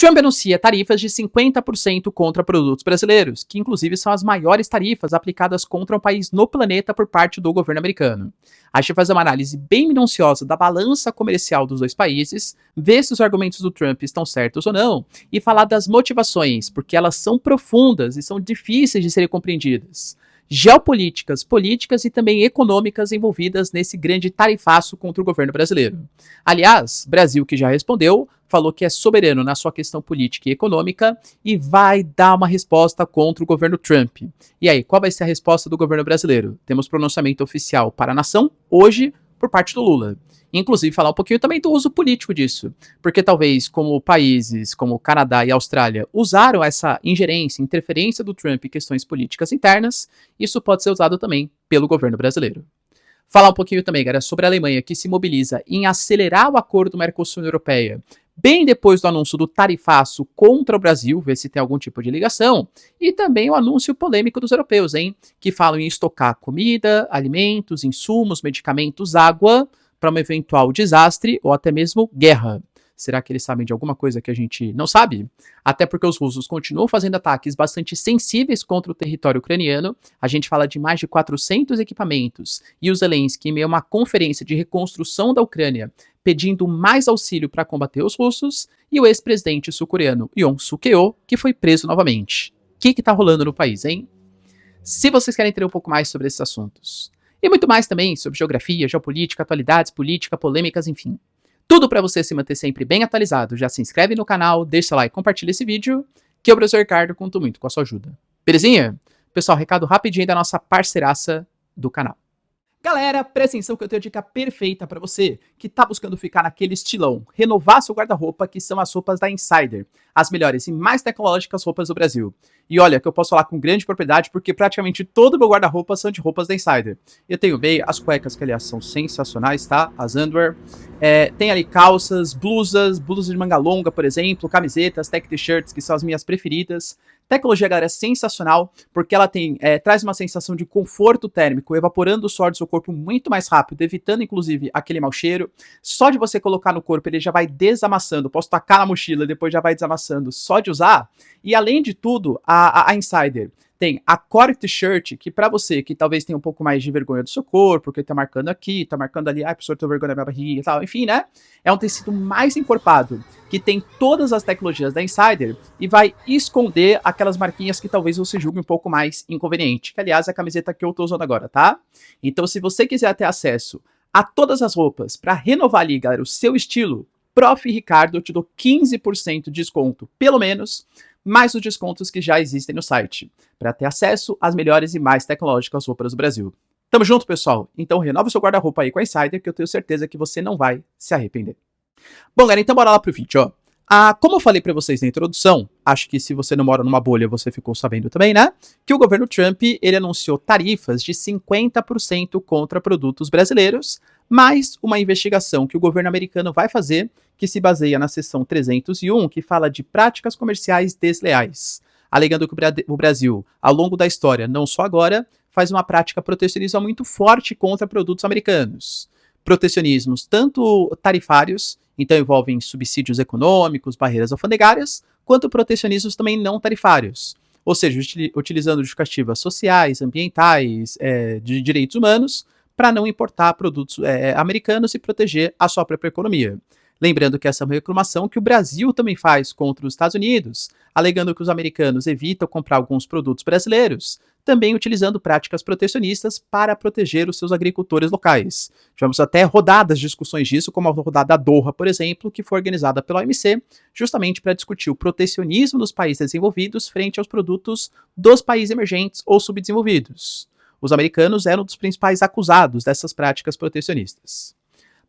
Trump anuncia tarifas de 50% contra produtos brasileiros, que inclusive são as maiores tarifas aplicadas contra um país no planeta por parte do governo americano. A gente vai fazer uma análise bem minuciosa da balança comercial dos dois países, ver se os argumentos do Trump estão certos ou não, e falar das motivações, porque elas são profundas e são difíceis de serem compreendidas. Geopolíticas, políticas e também econômicas envolvidas nesse grande tarifaço contra o governo brasileiro. Aliás, Brasil, que já respondeu, falou que é soberano na sua questão política e econômica e vai dar uma resposta contra o governo Trump. E aí, qual vai ser a resposta do governo brasileiro? Temos pronunciamento oficial para a nação, hoje, por parte do Lula. Inclusive, falar um pouquinho também do uso político disso. Porque talvez, como países como Canadá e Austrália usaram essa ingerência, interferência do Trump em questões políticas internas, isso pode ser usado também pelo governo brasileiro. Falar um pouquinho também, galera, sobre a Alemanha, que se mobiliza em acelerar o acordo Mercosul-União Europeia, bem depois do anúncio do tarifaço contra o Brasil, ver se tem algum tipo de ligação, e também o anúncio polêmico dos europeus, que falam em estocar comida, alimentos, insumos, medicamentos, água, para um eventual desastre ou até mesmo guerra. Será que eles sabem de alguma coisa que a gente não sabe? Até porque os russos continuam fazendo ataques bastante sensíveis contra o território ucraniano. A gente fala de mais de 400 equipamentos. E o Zelensky, em meio a uma conferência de reconstrução da Ucrânia, pedindo mais auxílio para combater os russos. E o ex-presidente sul-coreano Yoon Suk-yeol, que foi preso novamente. O que está rolando no país, Se vocês querem entender um pouco mais sobre esses assuntos, e muito mais também sobre geografia, geopolítica, atualidades, política, polêmicas, enfim. Tudo para você se manter sempre bem atualizado. Já se inscreve no canal, deixa o like, compartilha esse vídeo, que eu, professor Ricardo, conto muito com a sua ajuda. Belezinha? Pessoal, recado rapidinho da nossa parceiraça do canal. Galera, presta atenção que eu tenho a dica perfeita para você que tá buscando ficar naquele estilão, renovar seu guarda-roupa, que são as roupas da Insider, as melhores e mais tecnológicas roupas do Brasil. E olha, que eu posso falar com grande propriedade, porque praticamente todo o meu guarda-roupa são de roupas da Insider. Eu tenho bem as cuecas, que aliás são sensacionais, tá? As underwear. Tem ali calças, blusas de manga longa, por exemplo, camisetas, tech t-shirts, que são as minhas preferidas. Tecnologia, galera, é sensacional, porque ela traz uma sensação de conforto térmico, evaporando o suor do seu corpo muito mais rápido, evitando, inclusive, aquele mau cheiro. Só de você colocar no corpo, ele já vai desamassando. Posso tacar na mochila, depois já vai desamassando só de usar. E, além de tudo, a Insider tem a Core T-shirt, que pra você que talvez tenha um pouco mais de vergonha do seu corpo, porque tá marcando aqui, tá marcando ali, professor, tô vergonha da minha barriga e tal, enfim, né? É um tecido mais encorpado, que tem todas as tecnologias da Insider e vai esconder aquelas marquinhas que talvez você julgue um pouco mais inconveniente, que aliás é a camiseta que eu tô usando agora, tá? Então, se você quiser ter acesso a todas as roupas pra renovar ali, galera, o seu estilo, Prof. Ricardo, eu te dou 15% de desconto, pelo menos, mais os descontos que já existem no site, para ter acesso às melhores e mais tecnológicas roupas do Brasil. Tamo junto, pessoal? Então renova o seu guarda-roupa aí com a Insider, que eu tenho certeza que você não vai se arrepender. Bom, galera, então bora lá pro vídeo, como eu falei para vocês na introdução, acho que se você não mora numa bolha, você ficou sabendo também, né? Que o governo Trump, ele anunciou tarifas de 50% contra produtos brasileiros, mais uma investigação que o governo americano vai fazer, que se baseia na seção 301, que fala de práticas comerciais desleais, alegando que o Brasil, ao longo da história, não só agora, faz uma prática protecionista muito forte contra produtos americanos. Protecionismos tanto tarifários, então envolvem subsídios econômicos, barreiras alfandegárias, quanto protecionismos também não tarifários, ou seja, utilizando justificativas sociais, ambientais, de direitos humanos, para não importar produtos americanos e proteger a sua própria economia. Lembrando que essa é uma reclamação que o Brasil também faz contra os Estados Unidos, alegando que os americanos evitam comprar alguns produtos brasileiros, também utilizando práticas protecionistas para proteger os seus agricultores locais. Tivemos até rodadas de discussões disso, como a rodada Doha, por exemplo, que foi organizada pela OMC, justamente para discutir o protecionismo dos países desenvolvidos frente aos produtos dos países emergentes ou subdesenvolvidos. Os americanos eram um dos principais acusados dessas práticas protecionistas.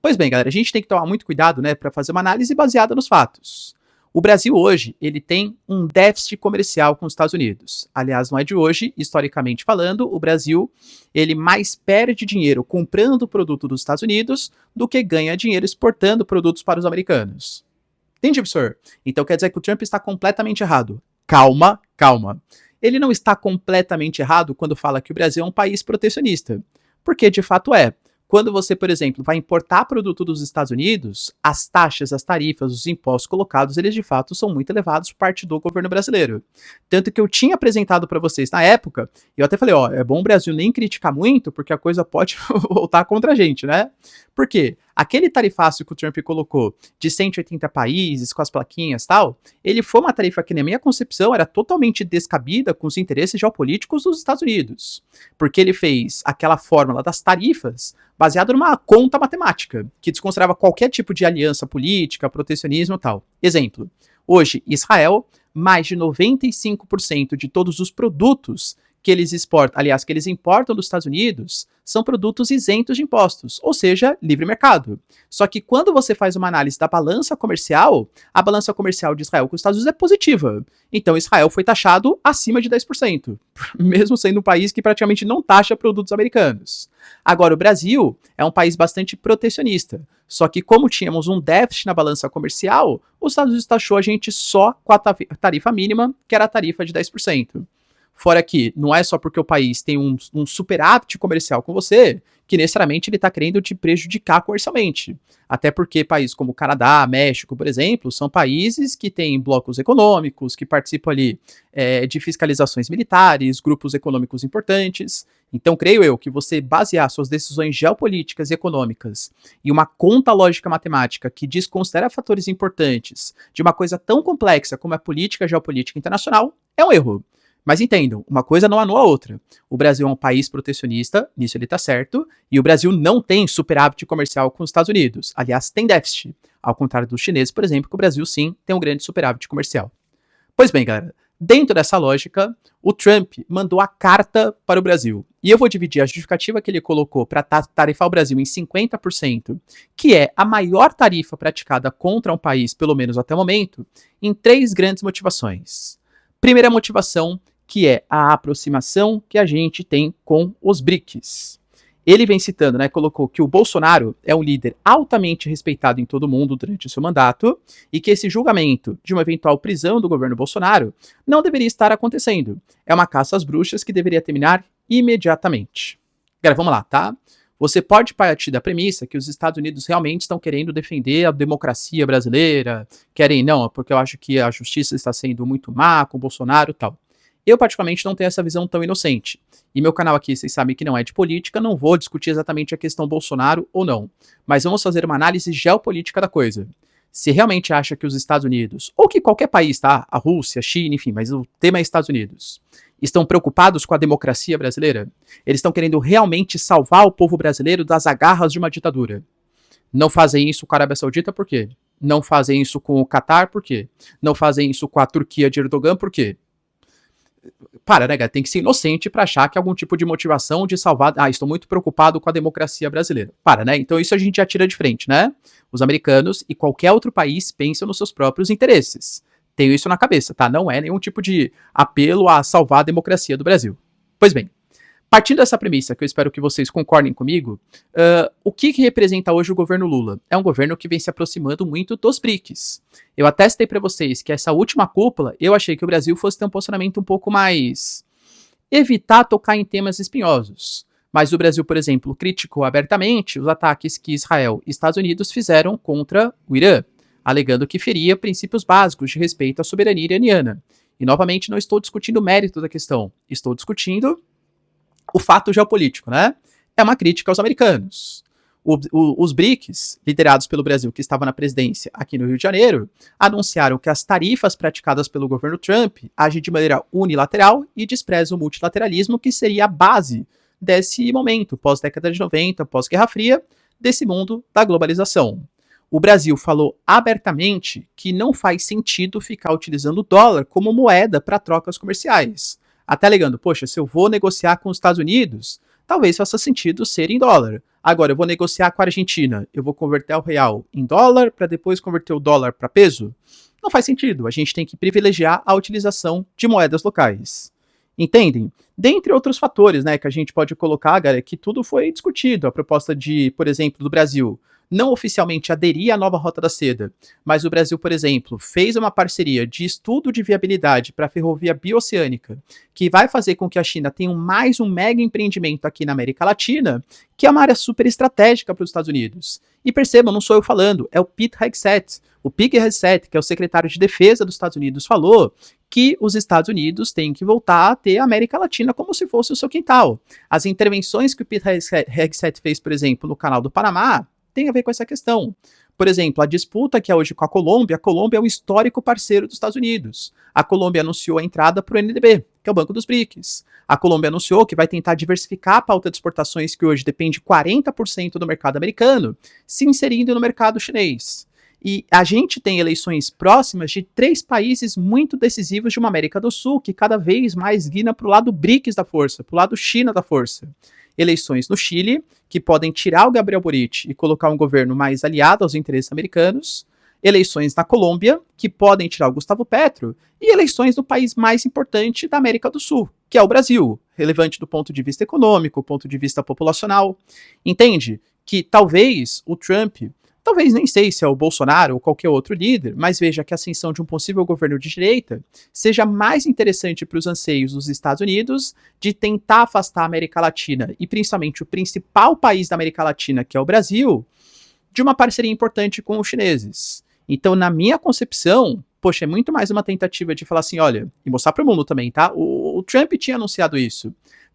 Pois bem, galera, a gente tem que tomar muito cuidado, para fazer uma análise baseada nos fatos. O Brasil hoje, ele tem um déficit comercial com os Estados Unidos. Aliás, não é de hoje, historicamente falando, o Brasil, ele mais perde dinheiro comprando produto dos Estados Unidos do que ganha dinheiro exportando produtos para os americanos. Entende, professor? Então quer dizer que o Trump está completamente errado. Calma, calma. Ele não está completamente errado quando fala que o Brasil é um país protecionista. Porque de fato é. quando você, por exemplo, vai importar produto dos Estados Unidos, as taxas, as tarifas, os impostos colocados, eles de fato são muito elevados por parte do governo brasileiro. Tanto que eu tinha apresentado para vocês na época, e eu até falei, ó, é bom o Brasil nem criticar muito, porque a coisa pode voltar contra a gente, né? Por quê? Aquele tarifácio que o Trump colocou de 180 países, com as plaquinhas e tal, ele foi uma tarifa que, na minha concepção, era totalmente descabida com os interesses geopolíticos dos Estados Unidos. Porque ele fez aquela fórmula das tarifas baseada numa conta matemática, que desconsiderava qualquer tipo de aliança política, protecionismo e tal. Exemplo, hoje, Israel, mais de 95% de todos os produtos que eles exportam, aliás, que eles importam dos Estados Unidos, são produtos isentos de impostos, ou seja, livre mercado. Só que quando você faz uma análise da balança comercial, a balança comercial de Israel com os Estados Unidos é positiva. Então Israel foi taxado acima de 10%, mesmo sendo um país que praticamente não taxa produtos americanos. Agora, o Brasil é um país bastante protecionista. Só que como tínhamos um déficit na balança comercial, os Estados Unidos taxou a gente só com a tarifa mínima, que era a tarifa de 10%. Fora que não é só porque o país tem um superávit comercial com você, que necessariamente ele está querendo te prejudicar comercialmente. Até porque países como Canadá, México, por exemplo, são países que têm blocos econômicos, que participam ali de fiscalizações militares, grupos econômicos importantes. Então, creio eu que você basear suas decisões geopolíticas e econômicas em uma conta lógica matemática que desconsidera fatores importantes de uma coisa tão complexa como a política geopolítica internacional é um erro. Mas entendam, uma coisa não anula a outra. O Brasil é um país protecionista, nisso ele está certo, e o Brasil não tem superávit comercial com os Estados Unidos. Aliás, tem déficit. Ao contrário dos chineses, por exemplo, que o Brasil sim tem um grande superávit comercial. Pois bem, galera, dentro dessa lógica, o Trump mandou a carta para o Brasil. E eu vou dividir a justificativa que ele colocou para tarifar o Brasil em 50%, que é a maior tarifa praticada contra um país, pelo menos até o momento, em 3 grandes motivações. Primeira motivação, que é a aproximação que a gente tem com os BRICS. Ele vem citando, né, colocou que o Bolsonaro é um líder altamente respeitado em todo o mundo durante o seu mandato e que esse julgamento de uma eventual prisão do governo Bolsonaro não deveria estar acontecendo. É uma caça às bruxas que deveria terminar imediatamente. Galera, vamos lá, tá? Você pode partir da premissa que os Estados Unidos realmente estão querendo defender a democracia brasileira, querem não, porque eu acho que a justiça está sendo muito má com o Bolsonaro e tal. Eu, particularmente, não tenho essa visão tão inocente. E meu canal aqui, vocês sabem que não é de política, não vou discutir exatamente a questão Bolsonaro ou não. Mas vamos fazer uma análise geopolítica da coisa. Se realmente acha que os Estados Unidos, ou que qualquer país, tá? A Rússia, a China, enfim, mas o tema é Estados Unidos, estão preocupados com a democracia brasileira? Eles estão querendo realmente salvar o povo brasileiro das agarras de uma ditadura? Não fazem isso com a Arábia Saudita, por quê? Não fazem isso com o Catar, por quê? Não fazem isso com a Turquia de Erdogan, por quê? Para, né, cara? Tem que ser inocente para achar que algum tipo de motivação de salvar. Ah, estou muito preocupado com a democracia brasileira. Para, né? Então isso a gente já tira de frente, né? Os americanos e qualquer outro país pensam nos seus próprios interesses. Tenho isso na cabeça, tá? Não é nenhum tipo de apelo a salvar a democracia do Brasil. Pois bem, partindo dessa premissa, que eu espero que vocês concordem comigo, o que representa hoje o governo Lula? É um governo que vem se aproximando muito dos BRICS. Eu até citei para vocês que essa última cúpula, eu achei que o Brasil fosse ter um posicionamento um pouco mais... evitar tocar em temas espinhosos. Mas o Brasil, por exemplo, criticou abertamente os ataques que Israel e Estados Unidos fizeram contra o Irã, alegando que feria princípios básicos de respeito à soberania iraniana. E, novamente, não estou discutindo o mérito da questão, estou discutindo o fato geopolítico, né? É uma crítica aos americanos. Os BRICS, liderados pelo Brasil, que estava na presidência aqui no Rio de Janeiro, anunciaram que as tarifas praticadas pelo governo Trump agem de maneira unilateral e desprezam o multilateralismo, que seria a base desse momento, pós-década de 90, pós-Guerra Fria, desse mundo da globalização. O Brasil falou abertamente que não faz sentido ficar utilizando o dólar como moeda para trocas comerciais. Até alegando, poxa, se eu vou negociar com os Estados Unidos, talvez faça sentido ser em dólar. Agora, eu vou negociar com a Argentina, eu vou converter o real em dólar para depois converter o dólar para peso? Não faz sentido, a gente tem que privilegiar a utilização de moedas locais. Entendem? Dentre outros fatores, né, que a gente pode colocar, galera, que tudo foi discutido. A proposta de, por exemplo, do Brasil não oficialmente aderir à nova Rota da Seda, mas o Brasil, por exemplo, fez uma parceria de estudo de viabilidade para a ferrovia bioceânica, que vai fazer com que a China tenha mais um mega empreendimento aqui na América Latina, que é uma área super estratégica para os Estados Unidos. E percebam, não sou eu falando, é o Pete Hegseth. O Pete Hegseth, que é o secretário de Defesa dos Estados Unidos, falou que os Estados Unidos têm que voltar a ter a América Latina como se fosse o seu quintal. As intervenções que o Pete Hegseth fez, por exemplo, no Canal do Panamá, tem a ver com essa questão. Por exemplo, a disputa que é hoje com a Colômbia é um histórico parceiro dos Estados Unidos. A Colômbia anunciou a entrada para o NDB, que é o Banco dos BRICS. A Colômbia anunciou que vai tentar diversificar a pauta de exportações, que hoje depende 40% do mercado americano, se inserindo no mercado chinês. E a gente tem eleições próximas de 3 países muito decisivos de uma América do Sul, que cada vez mais guina para o lado BRICS da força, para o lado China da força. Eleições no Chile, que podem tirar o Gabriel Boric e colocar um governo mais aliado aos interesses americanos. Eleições na Colômbia, que podem tirar o Gustavo Petro. E eleições do país mais importante da América do Sul, que é o Brasil, relevante do ponto de vista econômico, ponto de vista populacional. Entende que talvez o Trump, talvez nem sei se é o Bolsonaro ou qualquer outro líder, mas veja que a ascensão de um possível governo de direita seja mais interessante para os anseios dos Estados Unidos de tentar afastar a América Latina, e principalmente o principal país da América Latina, que é o Brasil, de uma parceria importante com os chineses. Então, na minha concepção, poxa, é muito mais uma tentativa de falar assim, olha, e mostrar para o mundo também, tá? O Trump tinha anunciado isso.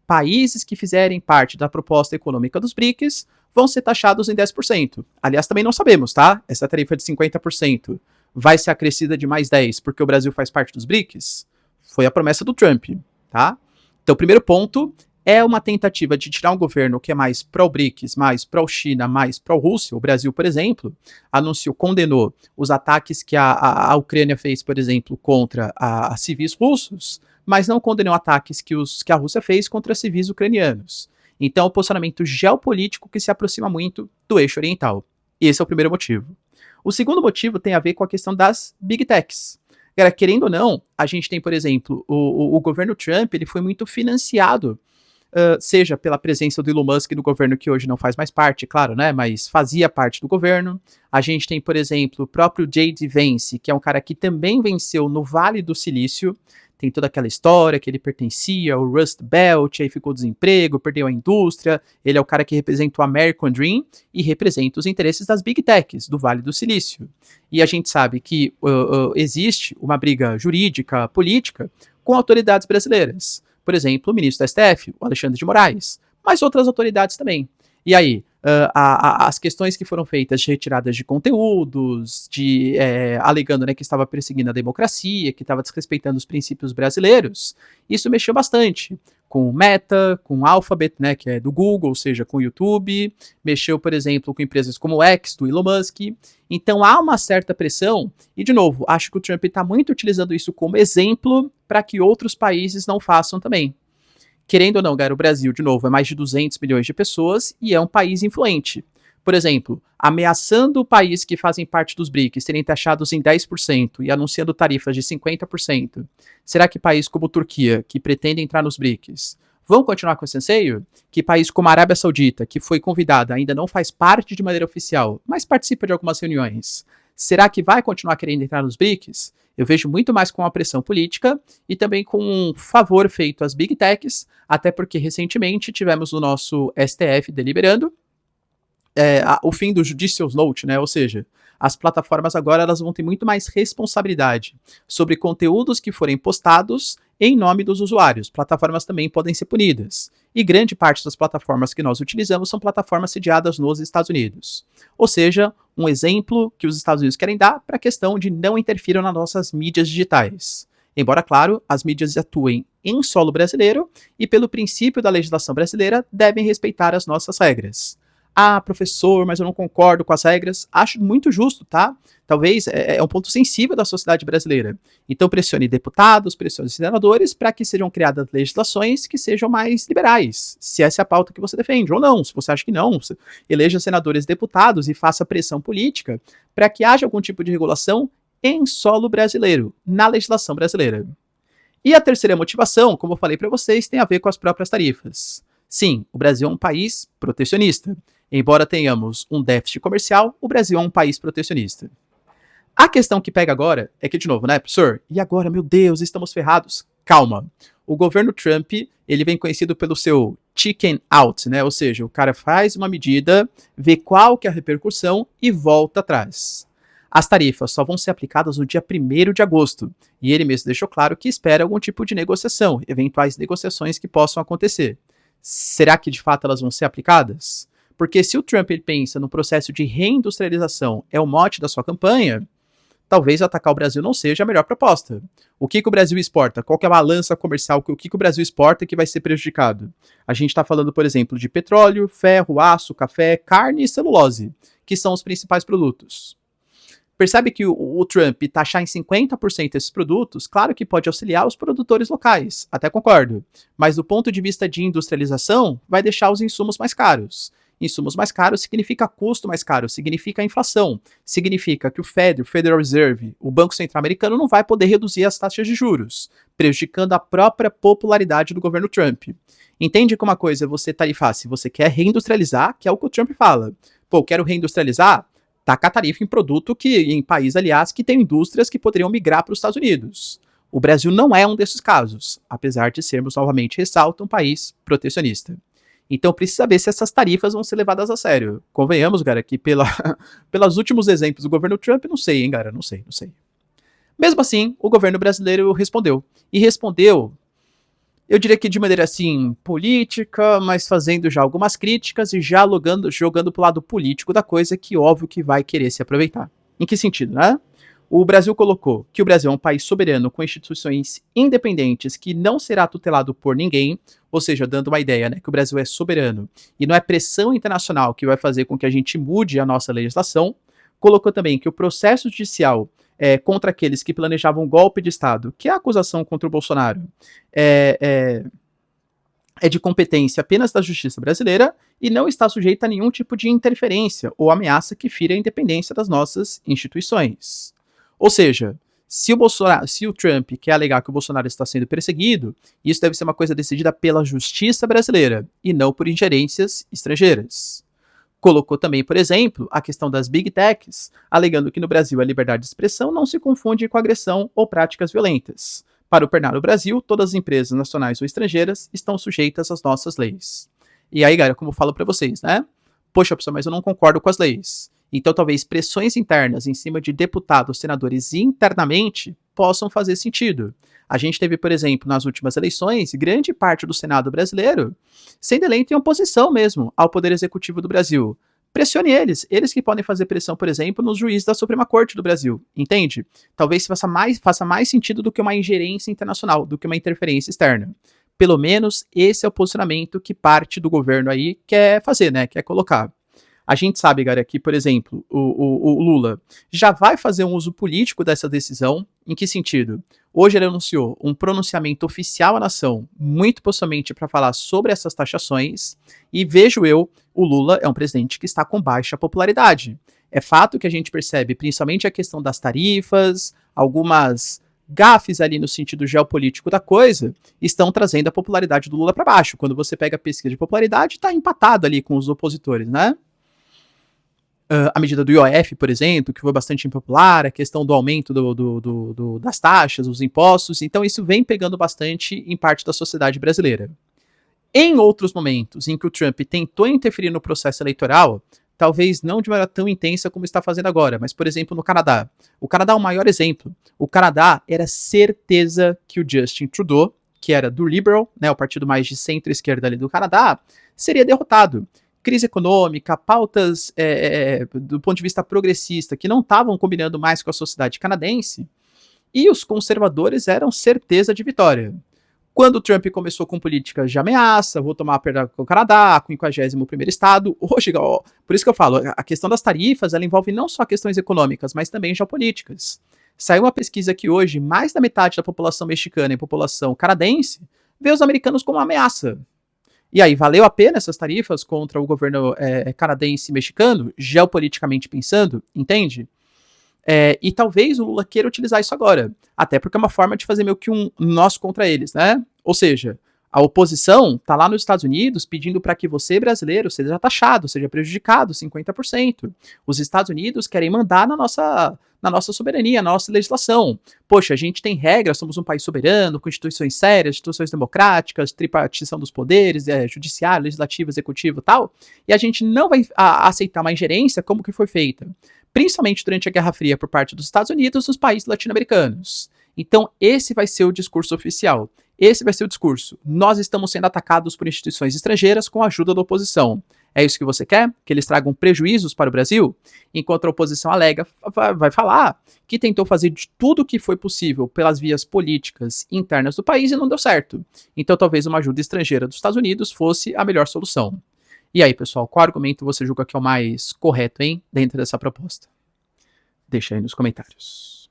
Países que fizerem parte da proposta econômica dos BRICS vão ser taxados em 10%. Aliás, também não sabemos, tá? Essa tarifa de 50% vai ser acrescida de mais 10% porque o Brasil faz parte dos BRICS? Foi a promessa do Trump, tá? Então, o primeiro ponto é uma tentativa de tirar um governo que é mais pró-BRICS, mais pró-China, mais pró-Rússia. O Brasil, por exemplo, condenou os ataques que a Ucrânia fez, por exemplo, contra a civis russos, mas não condenou ataques que a Rússia fez contra civis ucranianos. Então, é um posicionamento geopolítico que se aproxima muito do eixo oriental. Esse é o primeiro motivo. O segundo motivo tem a ver com a questão das Big Techs. Cara, querendo ou não, a gente tem, por exemplo, o governo Trump, ele foi muito financiado, seja pela presença do Elon Musk no governo, que hoje não faz mais parte, claro, né, mas fazia parte do governo. A gente tem, por exemplo, o próprio J.D. Vance, que é um cara que também venceu no Vale do Silício. Tem toda aquela história que ele pertencia ao Rust Belt, aí ficou desemprego, perdeu a indústria. Ele é o cara que representa o American Dream e representa os interesses das Big Techs, do Vale do Silício. E a gente sabe que existe uma briga jurídica, política, com autoridades brasileiras. Por exemplo, o ministro da STF, o Alexandre de Moraes, mas outras autoridades também. E aí, as questões que foram feitas de retiradas de conteúdos, alegando, né, que estava perseguindo a democracia, que estava desrespeitando os princípios brasileiros, isso mexeu bastante com o Meta, com o Alphabet, né, que é do Google, ou seja, com o YouTube, mexeu, por exemplo, com empresas como o X, do Elon Musk. Então há uma certa pressão, e de novo, acho que o Trump está muito utilizando isso como exemplo para que outros países não façam também. Querendo ou não, o Brasil, de novo, é mais de 200 milhões de pessoas e é um país influente. Por exemplo, ameaçando países que fazem parte dos BRICS serem taxados em 10% e anunciando tarifas de 50%, será que países como Turquia, que pretende entrar nos BRICS, vão continuar com esse anseio? Que país como a Arábia Saudita, que foi convidada, ainda não faz parte de maneira oficial, mas participa de algumas reuniões, será que vai continuar querendo entrar nos BRICS? Eu vejo muito mais com a pressão política e também com um favor feito às Big Techs, até porque recentemente tivemos o nosso STF deliberando o fim do Judicial Note, né? Ou seja, as plataformas agora elas vão ter muito mais responsabilidade sobre conteúdos que forem postados em nome dos usuários. Plataformas também podem ser punidas. E grande parte das plataformas que nós utilizamos são plataformas sediadas nos Estados Unidos. Ou seja, um exemplo que os Estados Unidos querem dar para a questão de não interfiram nas nossas mídias digitais. Embora, claro, as mídias atuem em solo brasileiro e, pelo princípio da legislação brasileira, devem respeitar as nossas regras. Ah, professor, mas eu não concordo com as regras. Acho muito justo, tá? Talvez é um ponto sensível da sociedade brasileira. Então pressione deputados, pressione senadores para que sejam criadas legislações que sejam mais liberais, se essa é a pauta que você defende, ou não. Se você acha que não, eleja senadores e deputados e faça pressão política para que haja algum tipo de regulação em solo brasileiro, na legislação brasileira. E a terceira motivação, como eu falei para vocês, tem a ver com as próprias tarifas. Sim, o Brasil é um país protecionista. Embora tenhamos um déficit comercial, o Brasil é um país protecionista. A questão que pega agora é que, de novo, né, professor? E agora, meu Deus, estamos ferrados? Calma. O governo Trump, ele vem conhecido pelo seu chicken out, né? Ou seja, o cara faz uma medida, vê qual que é a repercussão e volta atrás. As tarifas só vão ser aplicadas no dia 1º de agosto, e ele mesmo deixou claro que espera algum tipo de negociação, eventuais negociações que possam acontecer. Será que de fato elas vão ser aplicadas? Porque se o Trump pensa no processo de reindustrialização é o mote da sua campanha, talvez atacar o Brasil não seja a melhor proposta. O que o Brasil exporta? Qual que é a balança comercial? O que o Brasil exporta que vai ser prejudicado? A gente está falando, por exemplo, de petróleo, ferro, aço, café, carne e celulose, que são os principais produtos. Percebe que o Trump taxar em 50% esses produtos, claro que pode auxiliar os produtores locais, até concordo, mas do ponto de vista de industrialização, vai deixar os insumos mais caros. Insumos mais caros significa custo mais caro, significa inflação, significa que o Federal Reserve, o Banco Central Americano, não vai poder reduzir as taxas de juros, prejudicando a própria popularidade do governo Trump. Entende que uma coisa é você tarifar se você quer reindustrializar, que é o que o Trump fala. Pô, quero reindustrializar? Tacar tarifa em produto em país, aliás, que tem indústrias que poderiam migrar para os Estados Unidos. O Brasil não é um desses casos, apesar de sermos, novamente, ressalto, um país protecionista. Então precisa saber se essas tarifas vão ser levadas a sério. Convenhamos, cara, que pelos últimos exemplos do governo Trump, não sei, hein, cara, não sei. Mesmo assim, o governo brasileiro respondeu. E respondeu, eu diria que de maneira assim, política, mas fazendo já algumas críticas e já jogando pro lado político da coisa, que óbvio que vai querer se aproveitar. Em que sentido, né? O Brasil colocou que o Brasil é um país soberano com instituições independentes que não será tutelado por ninguém, ou seja, dando uma ideia, né, que o Brasil é soberano e não é pressão internacional que vai fazer com que a gente mude a nossa legislação. Colocou também que o processo judicial contra aqueles que planejavam um golpe de Estado, que é a acusação contra o Bolsonaro, é de competência apenas da justiça brasileira e não está sujeita a nenhum tipo de interferência ou ameaça que fira a independência das nossas instituições. Ou seja, se o Trump quer alegar que o Bolsonaro está sendo perseguido, isso deve ser uma coisa decidida pela justiça brasileira e não por ingerências estrangeiras. Colocou também, por exemplo, a questão das Big Techs, alegando que no Brasil a liberdade de expressão não se confunde com agressão ou práticas violentas. Para operar no Brasil, todas as empresas nacionais ou estrangeiras estão sujeitas às nossas leis. E aí, galera, como eu falo para vocês, né? Poxa, pessoal, mas eu não concordo com as leis. Então, talvez pressões internas em cima de deputados, senadores internamente possam fazer sentido. A gente teve, por exemplo, nas últimas eleições, grande parte do Senado brasileiro sendo eleito em oposição mesmo ao Poder Executivo do Brasil. Pressione eles que podem fazer pressão, por exemplo, nos juízes da Suprema Corte do Brasil, entende? Talvez faça mais sentido do que uma ingerência internacional, do que uma interferência externa. Pelo menos esse é o posicionamento que parte do governo aí quer fazer, né? Quer colocar. A gente sabe, galera, que, por exemplo, o Lula já vai fazer um uso político dessa decisão. Em que sentido? Hoje ele anunciou um pronunciamento oficial à nação, muito possivelmente para falar sobre essas taxações, e vejo eu, o Lula é um presidente que está com baixa popularidade. É fato que a gente percebe, principalmente a questão das tarifas, algumas gafes ali no sentido geopolítico da coisa, estão trazendo a popularidade do Lula para baixo. Quando você pega a pesquisa de popularidade, está empatado ali com os opositores, né? A medida do IOF, por exemplo, que foi bastante impopular, a questão do aumento das taxas, dos impostos, então isso vem pegando bastante em parte da sociedade brasileira. Em outros momentos em que o Trump tentou interferir no processo eleitoral, talvez não de maneira tão intensa como está fazendo agora, mas, por exemplo, no Canadá. O Canadá é o maior exemplo. O Canadá era certeza que o Justin Trudeau, que era do Liberal, né, o partido mais de centro-esquerda ali do Canadá, seria derrotado. Crise econômica, pautas do ponto de vista progressista que não estavam combinando mais com a sociedade canadense, e os conservadores eram certeza de vitória. Quando o Trump começou com políticas de ameaça, vou tomar a perda com o Canadá, 51º estado, hoje, ó, por isso que eu falo, a questão das tarifas, ela envolve não só questões econômicas, mas também geopolíticas. Saiu uma pesquisa que hoje, mais da metade da população mexicana e população canadense vê os americanos como uma ameaça. E aí, valeu a pena essas tarifas contra o governo canadense e mexicano, geopoliticamente pensando, entende? E talvez o Lula queira utilizar isso agora, até porque é uma forma de fazer meio que um nós contra eles, né? Ou seja, A oposição está lá nos Estados Unidos pedindo para que você, brasileiro, seja taxado, seja prejudicado 50%. Os Estados Unidos querem mandar na nossa soberania, na nossa legislação. Poxa, a gente tem regras, somos um país soberano, com instituições sérias, instituições democráticas, tripartição dos poderes, judiciário, legislativo, executivo e tal, e a gente não vai aceitar uma ingerência como que foi feita, principalmente durante a Guerra Fria por parte dos Estados Unidos nos países latino-americanos. Então, esse vai ser o discurso oficial. Esse vai ser o discurso. Nós estamos sendo atacados por instituições estrangeiras com a ajuda da oposição. É isso que você quer? Que eles tragam prejuízos para o Brasil? Enquanto a oposição alega, vai falar que tentou fazer de tudo o que foi possível pelas vias políticas internas do país e não deu certo. Então talvez uma ajuda estrangeira dos Estados Unidos fosse a melhor solução. E aí, pessoal, qual argumento você julga que é o mais correto, hein, dentro dessa proposta? Deixa aí nos comentários.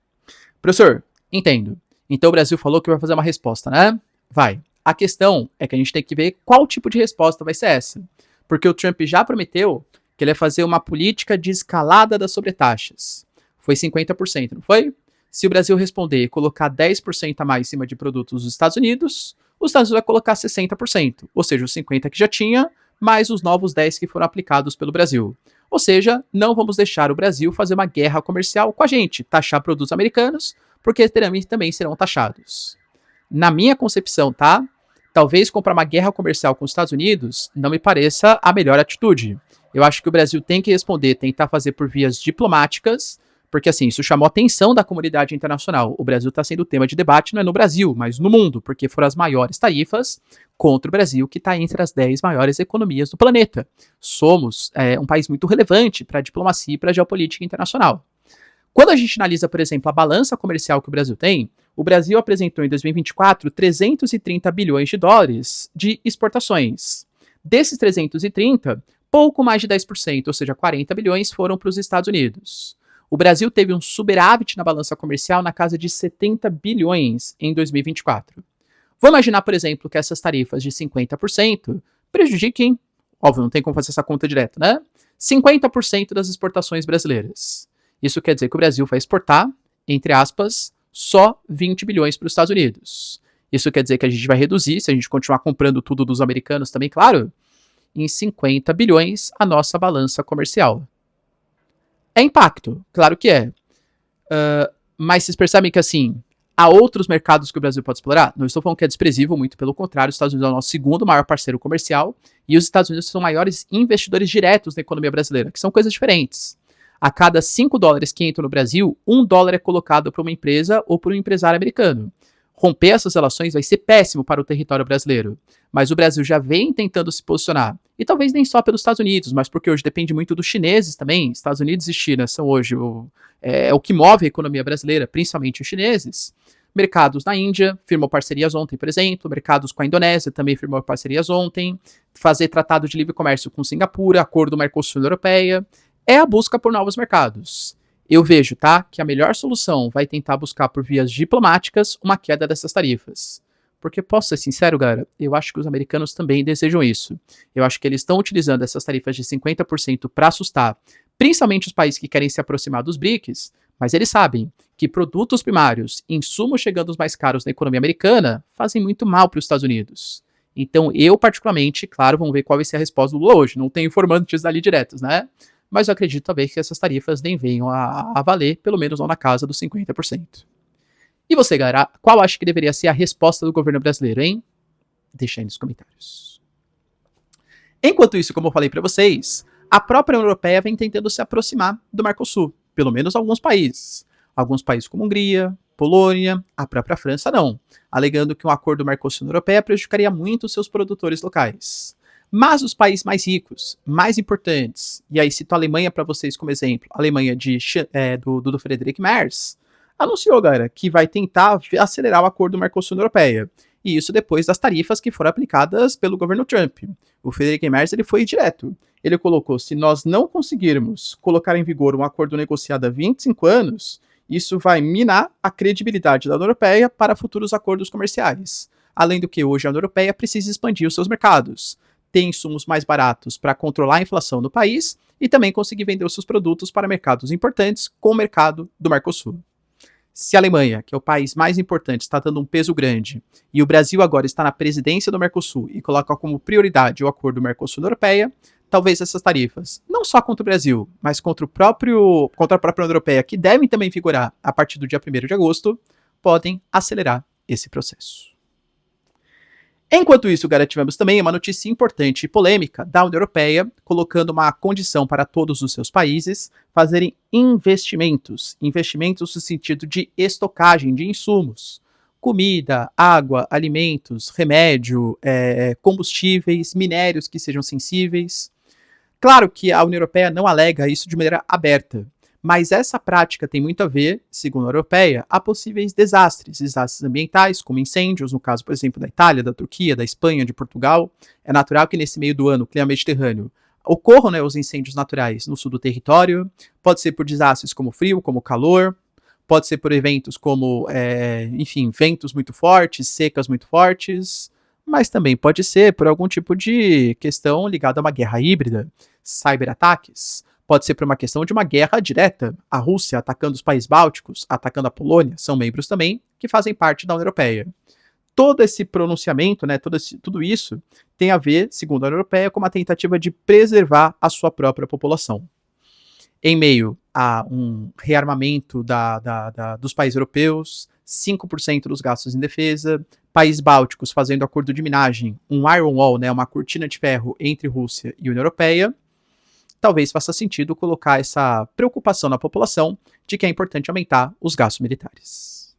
Professor, entendo. Então o Brasil falou que vai fazer uma resposta, né? Vai. A questão é que a gente tem que ver qual tipo de resposta vai ser essa. Porque o Trump já prometeu que ele ia fazer uma política de escalada das sobretaxas. Foi 50%, não foi? Se o Brasil responder e colocar 10% a mais em cima de produtos dos Estados Unidos, os Estados Unidos vai colocar 60%. Ou seja, os 50% que já tinha, mais os novos 10% que foram aplicados pelo Brasil. Ou seja, não vamos deixar o Brasil fazer uma guerra comercial com a gente, taxar produtos americanos, porque também serão taxados. Na minha concepção, tá? Talvez comprar uma guerra comercial com os Estados Unidos não me pareça a melhor atitude. Eu acho que o Brasil tem que responder, tentar fazer por vias diplomáticas, porque assim, isso chamou a atenção da comunidade internacional. O Brasil está sendo tema de debate não é no Brasil, mas no mundo, porque foram as maiores tarifas contra o Brasil, que está entre as 10 maiores economias do planeta. Somos um país muito relevante para a diplomacia e para a geopolítica internacional. Quando a gente analisa, por exemplo, a balança comercial que o Brasil tem, o Brasil apresentou em 2024 330 bilhões de dólares de exportações. Desses 330, pouco mais de 10%, ou seja, 40 bilhões, foram para os Estados Unidos. O Brasil teve um superávit na balança comercial na casa de 70 bilhões em 2024. Vamos imaginar, por exemplo, que essas tarifas de 50% prejudiquem, óbvio, não tem como fazer essa conta direta, né? 50% das exportações brasileiras. Isso quer dizer que o Brasil vai exportar, entre aspas, só 20 bilhões para os Estados Unidos. Isso quer dizer que a gente vai reduzir, se a gente continuar comprando tudo dos americanos também, claro, em 50 bilhões a nossa balança comercial. É impacto, claro que é. Mas vocês percebem que, assim, há outros mercados que o Brasil pode explorar? Não estou falando que é desprezível, muito pelo contrário, os Estados Unidos é o nosso segundo maior parceiro comercial e os Estados Unidos são maiores investidores diretos na economia brasileira, que são coisas diferentes. A cada 5 dólares que entram no Brasil, 1 dólar é colocado para uma empresa ou por um empresário americano. Romper essas relações vai ser péssimo para o território brasileiro. Mas o Brasil já vem tentando se posicionar. E talvez nem só pelos Estados Unidos, mas porque hoje depende muito dos chineses também. Estados Unidos e China são hoje o que move a economia brasileira, principalmente os chineses. Mercados na Índia firmou parcerias ontem, por exemplo. Mercados com a Indonésia também firmou parcerias ontem. Fazer tratado de livre comércio com Singapura, acordo Mercosul Europeia. É a busca por novos mercados. Eu vejo, tá, que a melhor solução vai tentar buscar por vias diplomáticas uma queda dessas tarifas. Porque, posso ser sincero, galera, eu acho que os americanos também desejam isso. Eu acho que eles estão utilizando essas tarifas de 50% para assustar, principalmente os países que querem se aproximar dos BRICS, mas eles sabem que produtos primários, insumos chegando os mais caros na economia americana, fazem muito mal para os Estados Unidos. Então, eu particularmente, claro, vamos ver qual vai ser a resposta do Lula hoje, não tenho informantes ali diretos, né? Mas eu acredito talvez que essas tarifas nem venham a valer, pelo menos não na casa dos 50%. E você, galera, qual acha que deveria ser a resposta do governo brasileiro, hein? Deixa aí nos comentários. Enquanto isso, como eu falei para vocês, a própria União Europeia vem tentando se aproximar do Mercosul, pelo menos alguns países. Alguns países como Hungria, Polônia, a própria França não, alegando que um acordo Mercosul-União Europeia prejudicaria muito os seus produtores locais. Mas os países mais ricos, mais importantes, e aí cito a Alemanha para vocês como exemplo, a Alemanha do Friedrich Merz, anunciou, galera, que vai tentar acelerar o acordo Mercosul-União Europeia. E isso depois das tarifas que foram aplicadas pelo governo Trump. O Friedrich Merz ele foi direto. Ele colocou, se nós não conseguirmos colocar em vigor um acordo negociado há 25 anos, isso vai minar a credibilidade da União Europeia para futuros acordos comerciais. Além do que hoje a União Europeia precisa expandir os seus mercados, ter insumos mais baratos para controlar a inflação no país e também conseguir vender os seus produtos para mercados importantes com o mercado do Mercosul. Se a Alemanha, que é o país mais importante, está dando um peso grande, e o Brasil agora está na presidência do Mercosul e coloca como prioridade o acordo Mercosul-União Europeia, talvez essas tarifas, não só contra o Brasil, mas contra a própria União Europeia, que devem também vigorar a partir do dia 1º de agosto, podem acelerar esse processo. Enquanto isso, galera, tivemos também uma notícia importante e polêmica da União Europeia, colocando uma condição para todos os seus países fazerem investimentos no sentido de estocagem de insumos, comida, água, alimentos, remédio, combustíveis, minérios que sejam sensíveis. Claro que a União Europeia não alega isso de maneira aberta, mas essa prática tem muito a ver, segundo a Europeia, a possíveis desastres ambientais, como incêndios, no caso, por exemplo, da Itália, da Turquia, da Espanha, de Portugal. É natural que nesse meio do ano, o clima mediterrâneo, ocorram, né, os incêndios naturais no sul do território. Pode ser por desastres como frio, como calor, pode ser por eventos como, ventos muito fortes, secas muito fortes, mas também pode ser por algum tipo de questão ligada a uma guerra híbrida, cyberataques. Pode ser por uma questão de uma guerra direta, a Rússia atacando os países bálticos, atacando a Polônia, são membros também que fazem parte da União Europeia. Todo esse pronunciamento, né, tudo isso tem a ver, segundo a União Europeia, com uma tentativa de preservar a sua própria população. Em meio a um rearmamento dos países europeus, 5% dos gastos em defesa, países bálticos fazendo acordo de minagem, um Iron Wall, né, uma cortina de ferro entre Rússia e União Europeia, talvez faça sentido colocar essa preocupação na população de que é importante aumentar os gastos militares.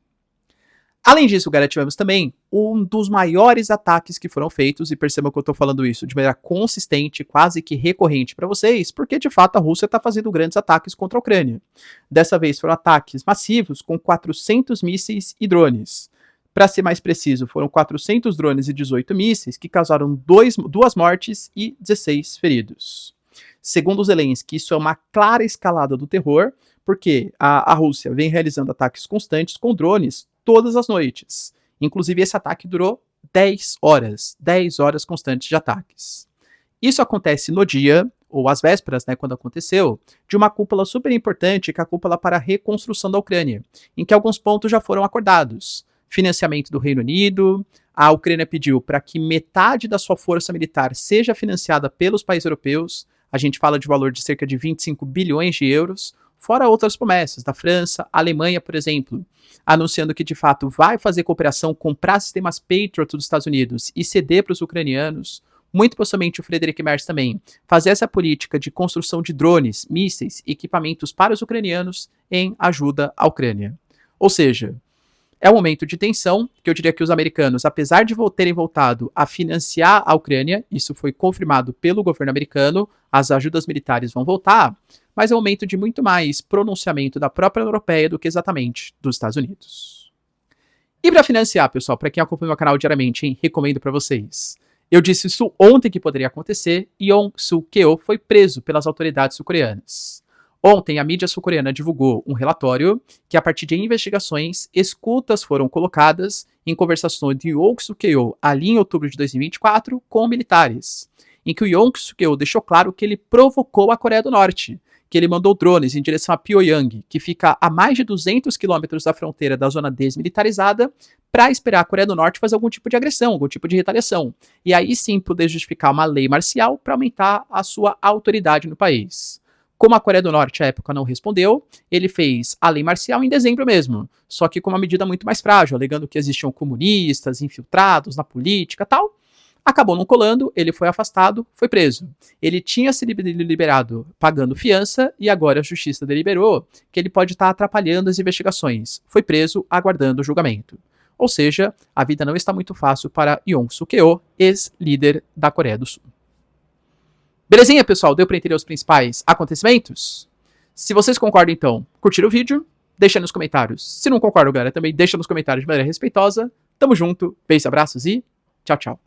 Além disso, galera, tivemos também um dos maiores ataques que foram feitos, e percebam que eu estou falando isso de maneira consistente, quase que recorrente para vocês, porque de fato a Rússia está fazendo grandes ataques contra a Ucrânia. Dessa vez foram ataques massivos com 400 mísseis e drones. Para ser mais preciso, foram 400 drones e 18 mísseis que causaram 2 mortes e 16 feridos. Segundo Zelensky, isso é uma clara escalada do terror, porque a Rússia vem realizando ataques constantes com drones todas as noites. Inclusive, esse ataque durou 10 horas constantes de ataques. Isso acontece no dia, ou às vésperas, né, quando aconteceu, de uma cúpula super importante, que é a cúpula para a reconstrução da Ucrânia, em que alguns pontos já foram acordados. Financiamento do Reino Unido, a Ucrânia pediu para que metade da sua força militar seja financiada pelos países europeus. A gente fala de valor de cerca de 25 bilhões de euros, fora outras promessas da França, Alemanha, por exemplo, anunciando que de fato vai fazer cooperação, comprar sistemas Patriot dos Estados Unidos e ceder para os ucranianos. Muito possivelmente o Friedrich Merz também fazer essa política de construção de drones, mísseis e equipamentos para os ucranianos em ajuda à Ucrânia. Ou seja, é um momento de tensão, que eu diria que os americanos, apesar de terem voltado a financiar a Ucrânia, isso foi confirmado pelo governo americano, as ajudas militares vão voltar, mas é um momento de muito mais pronunciamento da própria União Europeia do que exatamente dos Estados Unidos. E para financiar, pessoal, para quem acompanha o meu canal diariamente, hein, recomendo para vocês. Eu disse isso ontem que poderia acontecer, e Yoon Suk-yeol foi preso pelas autoridades sul-coreanas. Ontem, a mídia sul-coreana divulgou um relatório que, a partir de investigações, escutas foram colocadas em conversações de Yoon Suk-yeol ali em outubro de 2024 com militares, em que o Yoon Suk-yeol deixou claro que ele provocou a Coreia do Norte, que ele mandou drones em direção a Pyongyang, que fica a mais de 200 quilômetros da fronteira da zona desmilitarizada, para esperar a Coreia do Norte fazer algum tipo de agressão, algum tipo de retaliação. E aí sim poder justificar uma lei marcial para aumentar a sua autoridade no país. Como a Coreia do Norte, à época, não respondeu, ele fez a lei marcial em dezembro mesmo, só que com uma medida muito mais frágil, alegando que existiam comunistas, infiltrados na política e tal. Acabou não colando, ele foi afastado, foi preso. Ele tinha se liberado pagando fiança e agora a justiça deliberou que ele pode estar atrapalhando as investigações. Foi preso, aguardando o julgamento. Ou seja, a vida não está muito fácil para Yoon Suk-yeol, ex-líder da Coreia do Sul. Belezinha, pessoal? Deu para entender os principais acontecimentos? Se vocês concordam, então, curtir o vídeo, deixa nos comentários. Se não concordam, galera, também deixa nos comentários de maneira respeitosa. Tamo junto, beijos, abraços e tchau, tchau.